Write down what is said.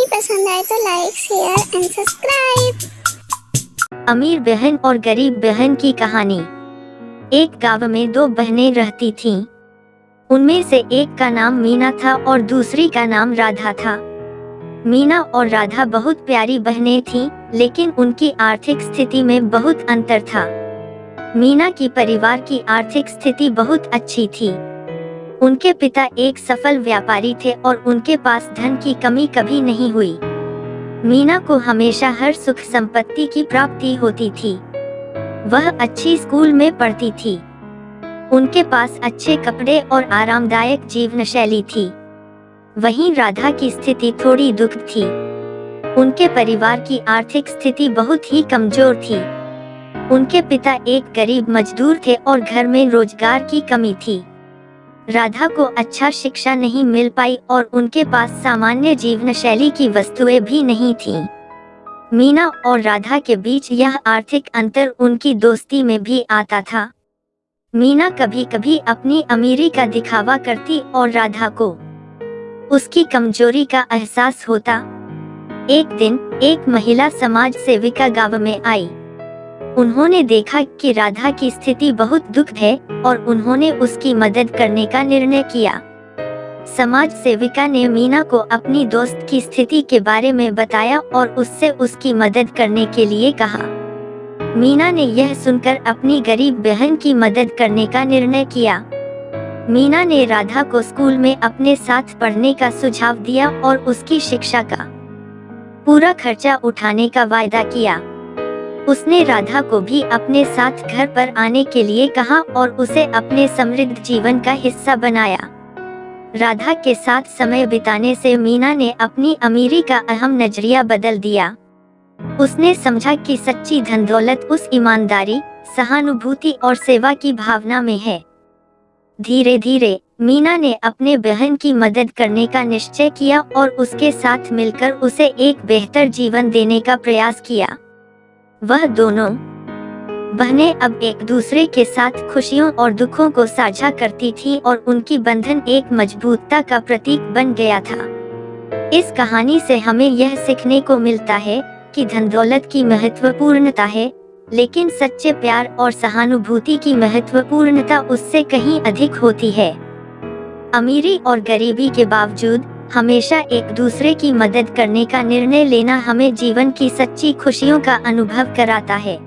पसंद आए तो लाइक शेयर एंड सब्सक्राइब। अमीर बहन और गरीब बहन की कहानी। एक गांव में दो बहनें रहती थीं। उनमें से एक का नाम मीना था और दूसरी का नाम राधा था। मीना और राधा बहुत प्यारी बहनें थीं, लेकिन उनकी आर्थिक स्थिति में बहुत अंतर था। मीना की परिवार की आर्थिक स्थिति बहुत अच्छी थी। उनके पिता एक सफल व्यापारी थे और उनके पास धन की कमी कभी नहीं हुई। मीना को हमेशा हर सुख संपत्ति की प्राप्ति होती थी। वह अच्छी स्कूल में पढ़ती थी। उनके पास अच्छे कपड़े और आरामदायक जीवन शैली थी। वहीं राधा की स्थिति थोड़ी दुख थी। उनके परिवार की आर्थिक स्थिति बहुत ही कमजोर थी। उनके पिता एक गरीब मजदूर थे और घर में रोजगार की कमी थी। राधा को अच्छा शिक्षा नहीं मिल पाई और उनके पास सामान्य जीवन शैली की वस्तुएं भी नहीं थीं। मीना और राधा के बीच यह आर्थिक अंतर उनकी दोस्ती में भी आता था। मीना कभी कभी अपनी अमीरी का दिखावा करती और राधा को उसकी कमजोरी का एहसास होता। एक दिन एक महिला समाज सेविका गांव में आई। उन्होंने देखा कि राधा की स्थिति बहुत दुख है और उन्होंने उसकी मदद करने का निर्णय किया। समाज सेविका ने मीना को अपनी दोस्त की स्थिति के बारे में बताया और उससे उसकी मदद करने के लिए कहा। मीना ने यह सुनकर अपनी गरीब बहन की मदद करने का निर्णय किया। मीना ने राधा को स्कूल में अपने साथ पढ़ने का सुझाव दिया और उसकी शिक्षा का पूरा खर्चा उठाने का वायदा किया। उसने राधा को भी अपने साथ घर पर आने के लिए कहा और उसे अपने समृद्ध जीवन का हिस्सा बनाया। राधा के साथ समय बिताने से मीना ने अपनी अमीरी का अहम नजरिया बदल दिया। उसने समझा कि सच्ची धन दौलत उस ईमानदारी, सहानुभूति और सेवा की भावना में है। धीरे धीरे मीना ने अपने बहन की मदद करने का निश्चय किया और उसके साथ मिलकर उसे एक बेहतर जीवन देने का प्रयास किया। वह दोनों बहनें अब एक दूसरे के साथ खुशियों और दुखों को साझा करती थीं और उनकी बंधन एक मजबूतता का प्रतीक बन गया था। इस कहानी से हमें यह सीखने को मिलता है कि धन दौलत की महत्वपूर्णता है, लेकिन सच्चे प्यार और सहानुभूति की महत्वपूर्णता उससे कहीं अधिक होती है। अमीरी और गरीबी के बावजूद हमेशा एक दूसरे की मदद करने का निर्णय लेना हमें जीवन की सच्ची खुशियों का अनुभव कराता है।